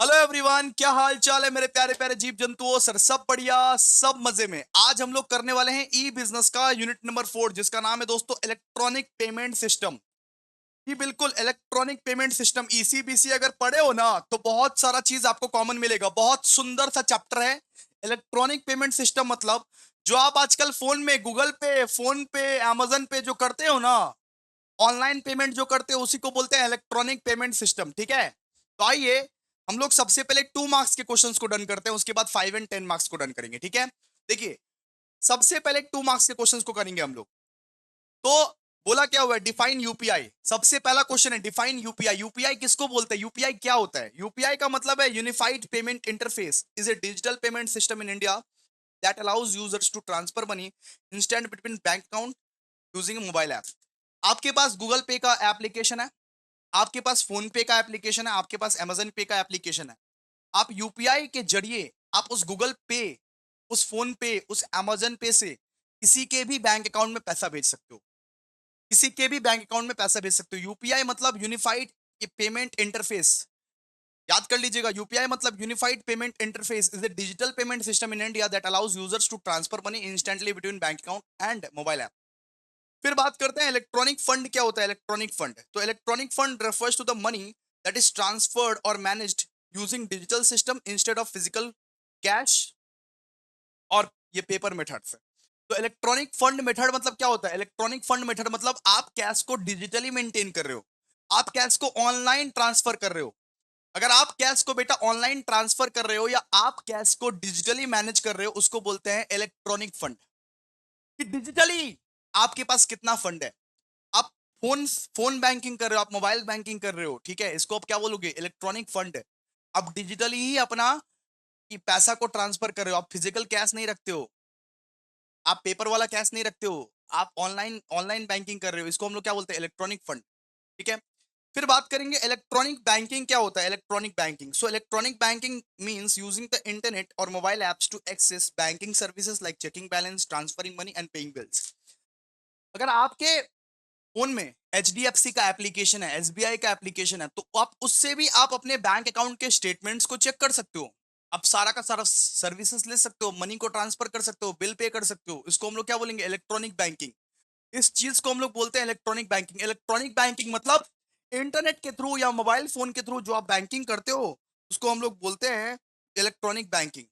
Hello everyone, क्या हाल चाल है मेरे प्यारे प्यारे जीव जंतुओं। सर सब बढ़िया, सब मजे में। आज हम लोग करने वाले हैं ई बिजनेस का यूनिट नंबर 4, जिसका नाम है दोस्तों इलेक्ट्रॉनिक पेमेंट सिस्टम। ये बिल्कुल इलेक्ट्रॉनिक पेमेंट सिस्टम। ईसीबीसी अगर पढ़े हो ना तो बहुत सारा चीज आपको कॉमन मिलेगा। बहुत सुंदर सा चैप्टर है इलेक्ट्रॉनिक पेमेंट सिस्टम। मतलब जो आप आजकल फोन में गूगल पे, फोन पे, अमेजन पे जो करते हो ना, ऑनलाइन पेमेंट जो करते हो, उसी को बोलते हैं इलेक्ट्रॉनिक पेमेंट सिस्टम। ठीक है, तो आइए हम लोग सबसे पहले 2 मार्क्स के क्वेश्चंस को डन करते हैं, उसके बाद 5 एंड 10 मार्क्स को डन करेंगे। ठीक है, देखिए सबसे पहले 2 मार्क्स के क्वेश्चंस को करेंगे हम लोग। तो बोला क्या हुआ है, डिफाइन यूपीआई। सबसे पहला क्वेश्चन है डिफाइन यूपीआई। यूपीआई किसको बोलते हैं? यूपीआई क्या होता है? यूपीआई का मतलब है unified payment interface is a digital payment system in India that allows users to transfer money instant between bank account using mobile app. आपके पास गूगल पे का एप्लीकेशन है, आपके पास फोन पे का एप्लीकेशन है, आपके पास अमेजन पे का एप्लीकेशन है। आप यूपीआई के जरिए आप उस गूगल पे, उस फोन पे, उस अमेजन पे से किसी के भी बैंक अकाउंट में पैसा भेज सकते हो। किसी के भी बैंक अकाउंट में पैसा भेज सकते हो। यूपीआई मतलब यूनिफाइड पेमेंट इंटरफेस। याद कर लीजिएगा, यूपीआई मतलब unified payment interface is a digital payment system in India that allows users to transfer money instantly between bank account and mobile app. फिर बात करते हैं इलेक्ट्रॉनिक फंड क्या होता है। इलेक्ट्रॉनिक फंड, तो electronic fund refers to the money that is transferred और managed using digital system instead of physical cash और ये पेपर मेथड से। तो इलेक्ट्रॉनिक फंड मेथड मतलब क्या होता है? इलेक्ट्रॉनिक फंड मेथड मतलब आप कैश को डिजिटली मेंटेन कर रहे हो, आप कैश को ऑनलाइन ट्रांसफर कर रहे हो। अगर आप कैश को बेटा ऑनलाइन ट्रांसफर कर रहे हो या आप कैश को डिजिटली मैनेज कर रहे हो, उसको बोलते हैं इलेक्ट्रॉनिक फंड। कि डिजिटली आपके पास कितना फंड है। आप फोन फोन बैंकिंग कर रहे हो, आप मोबाइल बैंकिंग कर रहे हो, ठीक है, इसको आप क्या बोलोगे? इलेक्ट्रॉनिक फंड है। आप डिजिटली ही अपना कि पैसा को ट्रांसफर कर रहे हो, आप फिजिकल कैश नहीं रखते हो, आप पेपर वाला कैश नहीं रखते हो, आप ऑनलाइन ऑनलाइन बैंकिंग कर रहे हो, इसको हम लोग क्या बोलते हैं? Electronic fund. ठीक है, फिर बात करेंगे इलेक्ट्रॉनिक बैंकिंग क्या होता है। Electronic banking, so electronic banking means using the internet और mobile apps to access banking services like checking balance, transferring money and paying bills. अगर आपके फोन में एचडीएफसी का एप्लीकेशन है, एसबीआई का एप्लीकेशन है, तो आप उससे भी आप अपने बैंक अकाउंट के स्टेटमेंट्स को चेक कर सकते हो। आप सारा का सारा सर्विसेज ले सकते हो, मनी को ट्रांसफर कर सकते हो, बिल पे कर सकते हो। इसको हम लोग क्या बोलेंगे? Electronic banking. इस चीज को हम लोग बोलते हैं इलेक्ट्रॉनिक बैंकिंग। इलेक्ट्रॉनिक बैंकिंग मतलब इंटरनेट के थ्रू या मोबाइल फोन के थ्रू जो आप बैंकिंग करते हो, उसको हम लोग बोलते हैं इलेक्ट्रॉनिक बैंकिंग।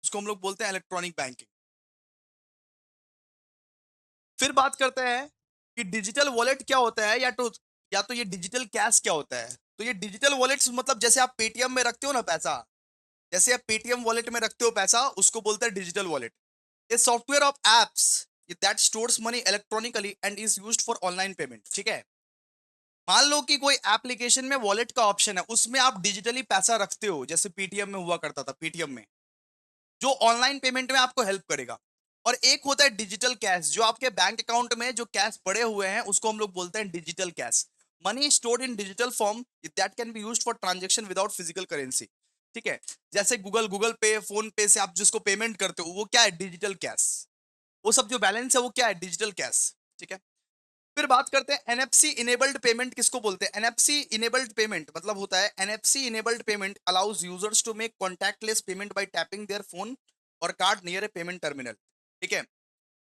उसको हम लोग बोलते हैं इलेक्ट्रॉनिक बैंकिंग। फिर बात करते हैं कि डिजिटल वॉलेट क्या होता है, या तो ये डिजिटल कैश क्या होता है। तो ये डिजिटल वॉलेट्स मतलब जैसे आप पेटीएम में रखते हो ना पैसा, जैसे आप पेटीएम वॉलेट में रखते हो पैसा, उसको बोलते हैं digital wallet. A software of apps that stores money electronically and is used for online payment. ठीक है, मान लो कि कोई एप्लीकेशन में वॉलेट का ऑप्शन है, उसमें आप डिजिटली पैसा रखते हो, जैसे पेटीएम में हुआ करता था। पेटीएम में जो ऑनलाइन पेमेंट में आपको हेल्प करेगा। और एक होता है डिजिटल कैश, जो आपके बैंक अकाउंट में जो कैश पड़े हुए हैं, उसको हम लोग बोलते हैं digital cash. Money stored in digital form that can be used for transaction without physical currency. ठीक है, जैसे गूगल गूगल पे, फोन पे से आप जिसको पेमेंट करते हो, वो क्या है? Digital cash. वो सब जो बैलेंस है वो क्या है? Digital cash. ठीक है, फिर बात करते हैं एनएफसी इनेबल्ड पेमेंट किसको बोलते हैं। एनएफसी इनेबल्ड पेमेंट मतलब होता है, NFC enabled payment allows users to make contactless payment by tapping their phone और card near a payment terminal. ठीक है,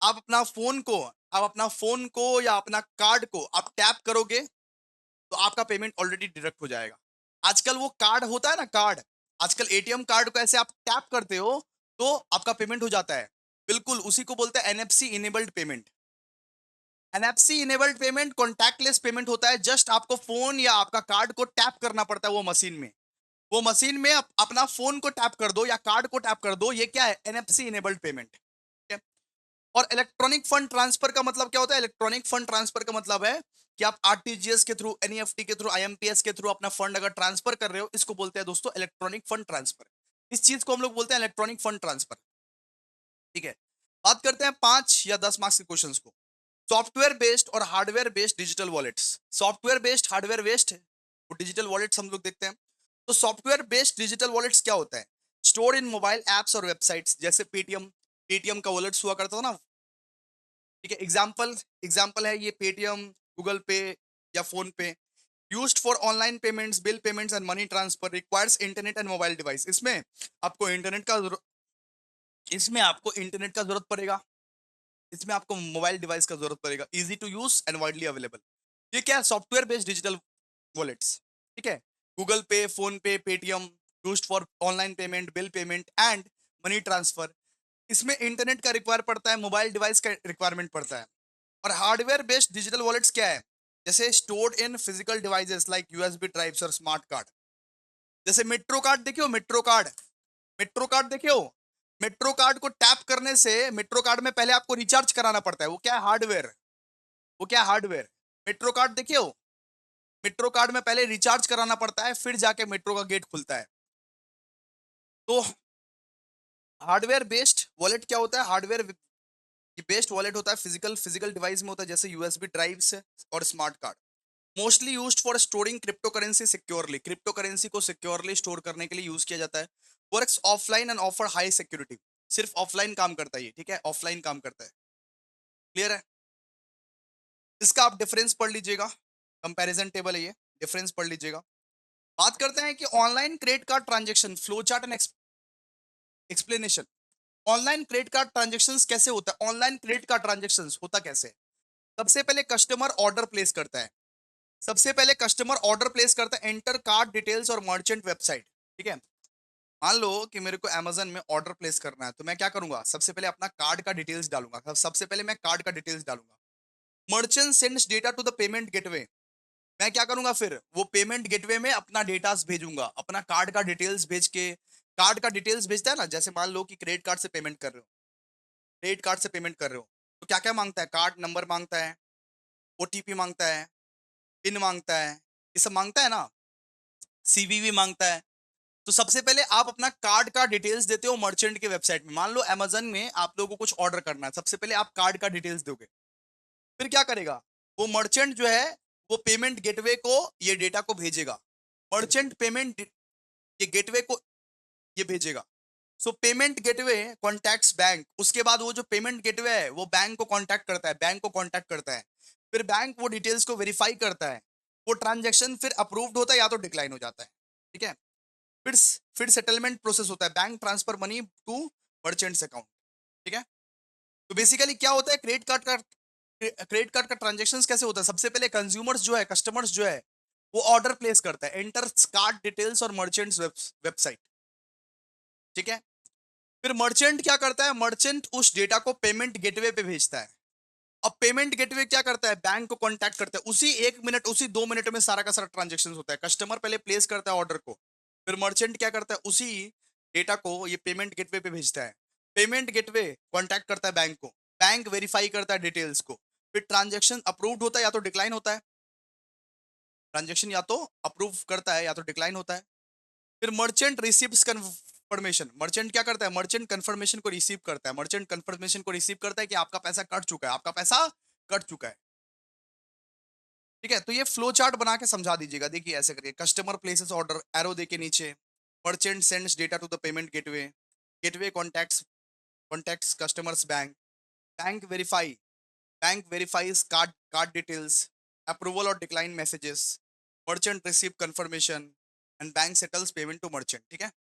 आप अपना फोन को, या अपना कार्ड को आप टैप करोगे तो आपका पेमेंट ऑलरेडी डिडक्ट हो जाएगा। आजकल वो कार्ड होता है ना, कार्ड, आजकल एटीएम कार्ड को ऐसे आप टैप करते हो तो आपका पेमेंट हो जाता है। बिल्कुल उसी को बोलते हैं NFC enabled payment. NFC enabled payment contactless payment होता है। जस्ट आपको फोन या आपका कार्ड को टैप करना पड़ता है वो मशीन में। वो मशीन में अपना फोन को टैप कर दो या कार्ड को टैप कर दो, ये क्या है? NFC enabled payment. ठीक है, और इलेक्ट्रॉनिक फंड ट्रांसफर का मतलब क्या होता है? इलेक्ट्रॉनिक फंड ट्रांसफर का मतलब है कि आप आरटीजीएस के थ्रू, एनईएफटी के थ्रू, आईएमपीएस के थ्रू अपना फंड अगर ट्रांसफर कर रहे हो, इसको बोलते हैं दोस्तों इलेक्ट्रॉनिक फंड ट्रांसफर। इस चीज को हम लोग बोलते हैं इलेक्ट्रॉनिक फंड ट्रांसफर। ठीक है, बात करते हैं 5 या 10 मार्क्स के क्वेश्चंस को। सॉफ्टवेयर बेस्ड और hardware based digital wallets. Software based, hardware based digital wallets हम लोग देखते हैं। तो सॉफ्टवेयर बेस्ड डिजिटल वॉलेट्स क्या होता है? स्टोर इन मोबाइल एप्स और वेबसाइट्स, जैसे पेटीएम। पेटीएम का वॉलेट्स हुआ करता था ना। ठीक है, एग्जाम्पल एग्जाम्पल है ये पेटीएम, गूगल पे या फोन पे। Used for online payments, bill payments and money transfer, requires internet and mobile device. आपको इंटरनेट का इसमें आपको इंटरनेट का जरूरत पड़ेगा, इसमें आपको मोबाइल डिवाइस का जरूरत पड़ेगा। Easy to use and widely available. ये क्या है? Software based digital wallets. ठीक है, Google Pay, PhonePe, Paytm, used for online payment, bill payment and money transfer. इसमें इंटरनेट का रिक्वायर पड़ता है, मोबाइल डिवाइस का रिक्वायरमेंट पड़ता है। और हार्डवेयर बेस्ड डिजिटल वॉलेट्स क्या है? जैसे stored in physical devices like USB drives और स्मार्ट कार्ड। जैसे मेट्रो कार्ड देखियो, मेट्रो कार्ड देखियो। मेट्रो कार्ड को टैप करने से मेट्रो कार्ड में पहले आपको रिचार्ज कराना पड़ता है। वो क्या है? हार्डवेयर। वो क्या है? हार्डवेयर। मेट्रो कार्ड देखियो, मेट्रो कार्ड में पहले रिचार्ज कराना पड़ता है, फिर जाके मेट्रो का गेट खुलता है। तो हार्डवेयर बेस्ड वॉलेट क्या होता है? हार्डवेयर बेस्ड वॉलेट होता है फिजिकल फिजिकल डिवाइस में होता है, जैसे यूएसबी ड्राइव्स और smart card. Mostly used for storing crypto currency securely. Crypto currency को सिक्योरली स्टोर करने के लिए यूज किया जाता है। Works offline and offer high security. सिर्फ ऑफलाइन काम करता है ये, ठीक है, ऑफलाइन काम करता है। क्लियर है? इसका आप डिफरेंस पढ़ लीजिएगा, कंपैरिजन टेबल है ये, डिफरेंस पढ़ लीजिएगा। बात करते हैं कि online credit card transaction flow chart and explanation. Online credit card transaction कैसे होता है? ऑनलाइन क्रेडिट कार्ड ट्रांजेक्शन होता कैसे? सबसे पहले कस्टमर ऑर्डर प्लेस करता है। सबसे पहले कस्टमर ऑर्डर प्लेस करता है, एंटर कार्ड डिटेल्स और मर्चेंट वेबसाइट। ठीक है, मान लो कि मेरे को अमेजन में ऑर्डर प्लेस करना है, तो मैं क्या करूंगा? सबसे पहले अपना कार्ड का डिटेल्स डालूंगा। सबसे पहले मैं कार्ड का डिटेल्स डालूंगा। Merchant sends data to the payment gateway. मैं क्या करूंगा? फिर वो पेमेंट गेटवे में अपना डेटा भेजूंगा, अपना कार्ड का डिटेल्स भेज के। कार्ड का डिटेल्स भेजता है ना, जैसे मान लो कि क्रेडिट कार्ड से पेमेंट कर रहे हो, क्रेडिट कार्ड से पेमेंट कर रहे हो, तो क्या क्या मांगता है? कार्ड नंबर मांगता है, ओटीपी मांगता है, पिन मांगता है, ये सब मांगता है ना, सीवीवी मांगता है। तो सबसे पहले आप अपना कार्ड का डिटेल्स देते हो मर्चेंट के वेबसाइट में। मान लो अमेजन में आप लोगों को कुछ ऑर्डर करना है, सबसे पहले आप कार्ड का डिटेल्स दोगे। फिर क्या करेगा? वो मर्चेंट जो है, वो पेमेंट गेटवे को ये डेटा को भेजेगा। मर्चेंट पेमेंट ये गेटवे को ये भेजेगा। सो पेमेंट गेटवे कॉन्टैक्ट्स बैंक। उसके बाद वो जो पेमेंट गेटवे है वो बैंक को कांटेक्ट करता है, बैंक को कांटेक्ट करता है। फिर बैंक वो डिटेल्स को वेरीफाई करता है। वो ट्रांजैक्शन फिर अप्रूव्ड होता है या तो डिक्लाइन हो जाता है। ठीक है, फिर फिर सेटलमेंट प्रोसेस होता है, bank transfer money to merchant's account. ठीक है, तो बेसिकली क्या होता है? क्रेडिट कार्ड का ट्रांजेक्शन कैसे होता है? सबसे पहले कंज्यूमर्स जो है, कस्टमर्स जो है, वो ऑर्डर प्लेस करता है, एंटर कार्ड डिटेल्स और मर्चेंट्स वेबसाइट। ठीक है, फिर मर्चेंट क्या करता है? मर्चेंट उस डेटा को पेमेंट गेटवे पे भेजता है। अब पेमेंट गेटवे क्या करता है? बैंक को कांटेक्ट करता है। उसी 1 मिनट, उसी 2 मिनट में सारा का सारा ट्रांजेक्शन होता है। कस्टमर पहले प्लेस करता है ऑर्डर को, फिर मर्चेंट क्या करता है? उसी डेटा को ये पेमेंट गेटवे पे भेजता है। पेमेंट गेटवे कांटेक्ट करता है बैंक को, बैंक वेरीफाई करता है डिटेल्स को, फिर ट्रांजेक्शन अप्रूव्ड होता है या तो डिक्लाइन होता है। ट्रांजेक्शन या तो अप्रूव करता है या तो डिक्लाइन होता है। फिर मर्चेंट रिसीव्स कंफर्मेशन। मर्चेंट क्या करता है? मर्चेंट कंफर्मेशन को रिसीव करता है। मर्चेंट कंफर्मेशन को रिसीव करता है कि आपका पैसा कट चुका है, आपका पैसा कट चुका है। ठीक है, तो ये फ्लो चार्ट बना के समझा दीजिएगा। देखिए ऐसे करिए, कस्टमर प्लेसेस ऑर्डर, एरो दे के नीचे, merchant sends data to the payment gateway, gateway contacts customer's bank, bank verify, bank verifies card details, approval और decline messages, merchant receive confirmation and bank settles payment to merchant. ठीक है,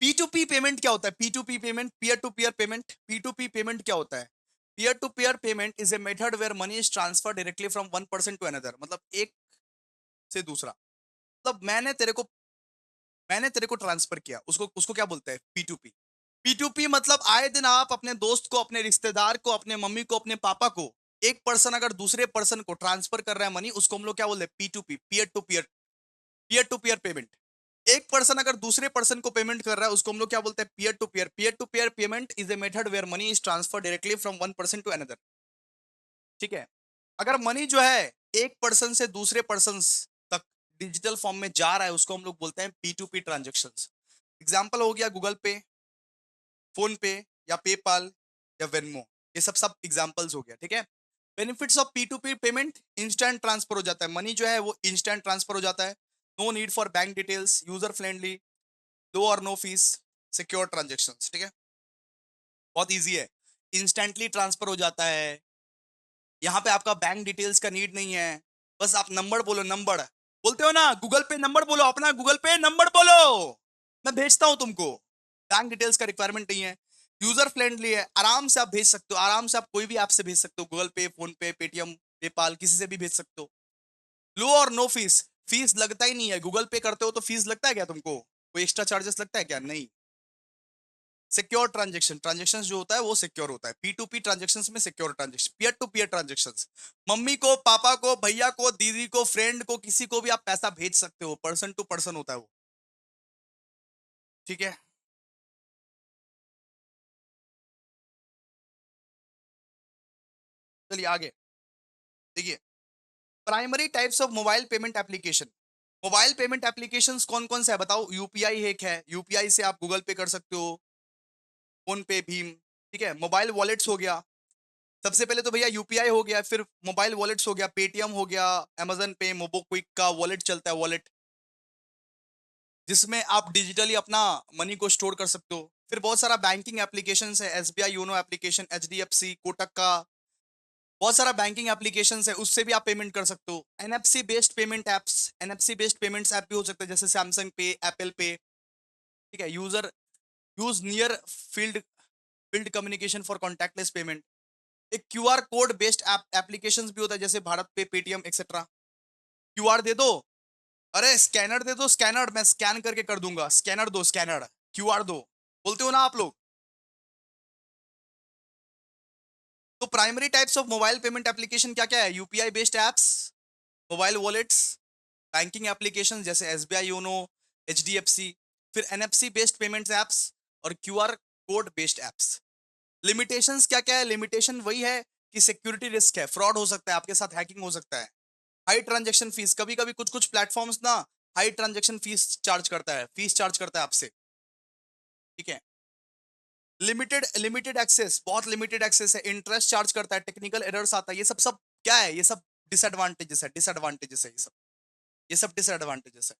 P to P payment क्या होता है? P to P payment, peer to peer payment. P to P payment क्या होता है? Peer to peer payment is a method where money is transfer directly from one person to another. मतलब एक से दूसरा, मतलब मैंने तेरे को ट्रांसफर किया, उसको उसको क्या बोलते हैं? P to P. P to P मतलब आए दिन आप अपने दोस्त को, अपने रिश्तेदार को, अपने मम्मी को, अपने पापा को, एक पर्सन अगर दूसरे पर्सन को ट्रांसफर कर रहा है मनी, उसको हम लोग क्या बोलते हैं? P to P, peer to peer payment. एक पर्सन अगर दूसरे पर्सन को पेमेंट कर रहा है, उसको हम लोग क्या बोलते हैं? Peer to peer. Peer to peer payment is a method where money is transfer directly from one person to another. ठीक है, अगर मनी जो है एक पर्सन से दूसरे पर्सन तक डिजिटल फॉर्म में जा रहा है, उसको हम लोग बोलते हैं P to P transaction. Example हो गया गूगल पे, फोन पे, या पेपाल, या वेनमो। ये सब सब एग्जाम्पल्स हो गया। ठीक है, benefits of P to P payment, instant transfer हो जाता है, मनी जो है वो इंस्टेंट ट्रांसफर हो जाता है। No need for bank details, user friendly, low और नो फीस, सिक्योर ट्रांजेक्शंस। ठीक है, बहुत इजी है, इंस्टेंटली ट्रांसफर हो जाता है। यहाँ पे आपका बैंक डिटेल्स का नीड नहीं है। बस आप नंबर बोलो, नंबर बोलते हो ना, गूगल पे नंबर बोलो, अपना गूगल पे नंबर बोलो, मैं भेजता हूं तुमको। बैंक डिटेल्स का रिक्वायरमेंट नहीं है, यूजर फ्रेंडली है, आराम से आप भेज सकते हो, आराम से आप कोई भी ऐप से भेज सकते हो, Google Pay, PhonePe, Paytm, PayPal, किसी से भी भेज सकते हो। लो और नो फीस, फीस लगता ही नहीं है। गूगल पे करते हो तो फीस लगता है क्या तुमको? कोई एक्स्ट्रा चार्जेस लगता है क्या? नहीं। सिक्योर ट्रांजेक्शन, ट्रांजेक्शन जो होता है वो सिक्योर होता है। पी टू पी ट्रांजेक्शन में secure transaction, peer to peer transaction, mummy को, पापा को, भैया को, दीदी को, फ्रेंड को, किसी को भी आप पैसा भेज सकते हो, पर्सन टू पर्सन होता है वो। ठीक है, चलिए आगे देखिए। Primary types of mobile payment application. Mobile payment applications कौन कौन से है बताओ? यूपीआई एक है, यूपीआई से आप गूगल पे कर सकते हो, फोन पे, भीम। ठीक है, मोबाइल वॉलेट्स हो गया, सबसे पहले तो भैया यूपीआई हो गया, फिर मोबाइल वॉलेट्स हो गया, पेटीएम हो गया, अमेजन पे, मोबोक्विक का वॉलेट चलता है, वॉलेट जिसमें आप डिजिटली अपना मनी को स्टोर कर सकते हो। फिर बहुत सारा बैंकिंग एप्लीकेशन है, SBI YONO application, HDFC, Kotak का बहुत सारा बैंकिंग एप्लीकेशन है, उससे भी आप पेमेंट कर सकते हो। NFC based payment apps, NFC based payments app भी हो सकते हैं, जैसे सैमसंग पे, एप्पल पे। ठीक है, user use near field field communication for contactless payment. एक क्यूआर कोड बेस्ड एप्लीकेशंस भी होता है, जैसे भारत पे, पेटीएम एक्सेट्रा। क्यूआर दे दो, अरे स्कैनर दे दो, स्कैनर मैं स्कैन करके कर दूंगा, स्कैनर दो, स्कैनर, क्यूआर दो, बोलते हो ना आप लोग। तो primary types of mobile payment application क्या क्या है? UPI based apps, mobile wallets, banking application जैसे एसबीआई योनो, एचडीएफसी, फिर एनएफसी बेस्ड पेमेंट्स एप्स, और QR code based apps. Limitations क्या क्या है? लिमिटेशन वही है कि सिक्योरिटी रिस्क है, फ्रॉड हो सकता है, आपके साथ हैकिंग हो सकता है। हाई ट्रांजैक्शन फीस, कभी कभी कुछ कुछ प्लेटफॉर्म्स ना हाई ट्रांजैक्शन फीस चार्ज करता है, फीस चार्ज करता है आपसे। ठीक है, लिमिटेड लिमिटेड एक्सेस, बहुत लिमिटेड एक्सेस है, इंटरेस्ट चार्ज करता है, टेक्निकल एरर्स आता है, ये सब सब क्या है? ये सब डिसएडवांटेजेस है, डिसएडवांटेजेस है ये सब डिसएडवांटेजेस है।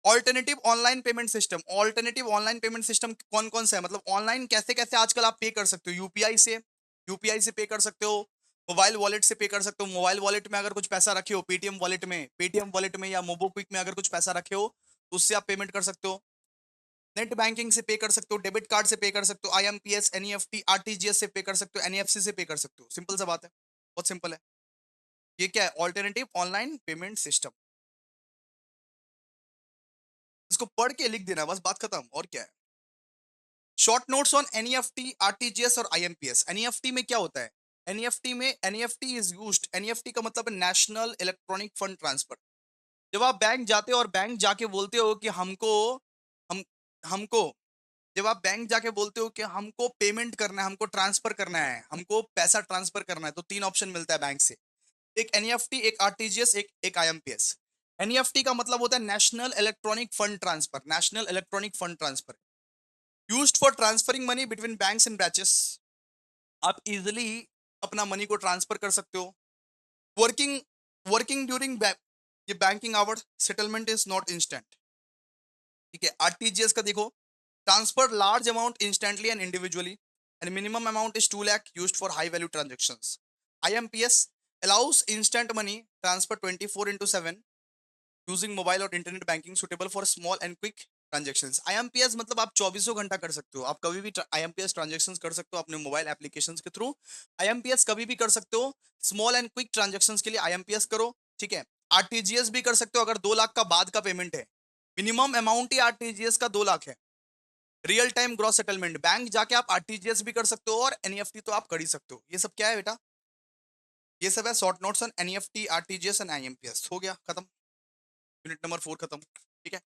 Alternative online payment system, alternative online payment system कौन कौन सा है? मतलब ऑनलाइन कैसे कैसे आजकल आप पे कर सकते हो? यूपीआई से पे कर सकते हो, मोबाइल वॉलेट से पे कर सकते हो, मोबाइल वॉलेट में अगर कुछ पैसा रखे हो, पेटीएम वॉलेट में या मोबोक्विक में अगर कुछ पैसा रखे हो तो उससे आप पेमेंट कर सकते हो। नेट बैंकिंग से पे कर सकते हो, डेबिट कार्ड से पे कर सकते हो, आईएमपीएस, एनईएफटी, आरटीजीएस से पे कर सकते हो, एनईएफसी से पे कर सकते हो। सिंपल सा बात है, बहुत सिंपल है। ये क्या है? Alternative online payment system. इसको पढ़ के लिख देना, बस बात खत्म, और क्या है। Short notes on NEFT, RTGS और आईएमपीएस। एनईएफटी में क्या होता है? एनईएफटी इज यूज्ड, एनईएफटी का मतलब है नेशनल इलेक्ट्रॉनिक फंड ट्रांसफर। जब आप बैंक जाते हो और बैंक जाके बोलते हो कि हम हमको जब आप बैंक जाके बोलते हो कि हमको पेमेंट करना है, हमको ट्रांसफर करना है, हमको पैसा ट्रांसफर करना है, तो तीन ऑप्शन मिलता है बैंक से, एक एनईएफटी, एक आरटीजीएस, एक आईएमपीएस। एनईएफटी का मतलब होता है national electronic fund transfer, national electronic fund transfer, used for transferring money between banks and branches. आप इजिली अपना मनी को ट्रांसफर कर सकते हो। वर्किंग वर्किंग ड्यूरिंग ये banking hour, settlement is not instant. ठीक है, आरटीजीएस का देखो, transfer large amount instantly and individually, and minimum amount is 2 lakh, used for high value transactions. IMPS allows instant money transfer 24/7 using mobile और internet banking, suitable for small and quick transactions. IMPS मतलब आप चौबीसों घंटा कर सकते हो, आप कभी भी आईएमपीएस ट्रांजेक्शंस कर सकते हो अपने मोबाइल एप्लीकेशंस के थ्रू। आईएमपीएस कभी भी कर सकते हो, स्मॉल एंड क्विक ट्रांजेक्शंस के लिए आईएमपीएस करो। ठीक है, आरटीजीएस भी कर सकते हो अगर 2 लाख का बाद का पेमेंट है, मिनिमम अमाउंट ही आरटीजीएस का 2 लाख है। Real time gross settlement, bank जाके आप आरटीजीएस भी कर सकते हो और एनईएफटी तो आप कर ही सकते हो। ये सब क्या है बेटा? ये सब है short notes on NEFT, RTGS and IMPS. हो गया खत्म, यूनिट नंबर 4 खत्म। ठीक है,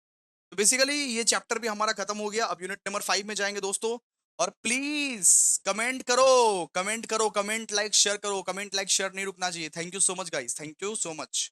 तो बेसिकली ये चैप्टर भी हमारा खत्म हो गया। अब यूनिट नंबर 5 में जाएंगे दोस्तों। और प्लीज कमेंट करो, कमेंट करो, कमेंट लाइक शेयर करो, कमेंट लाइक शेयर नहीं रुकना चाहिए। Thank you so much guys, thank you so much.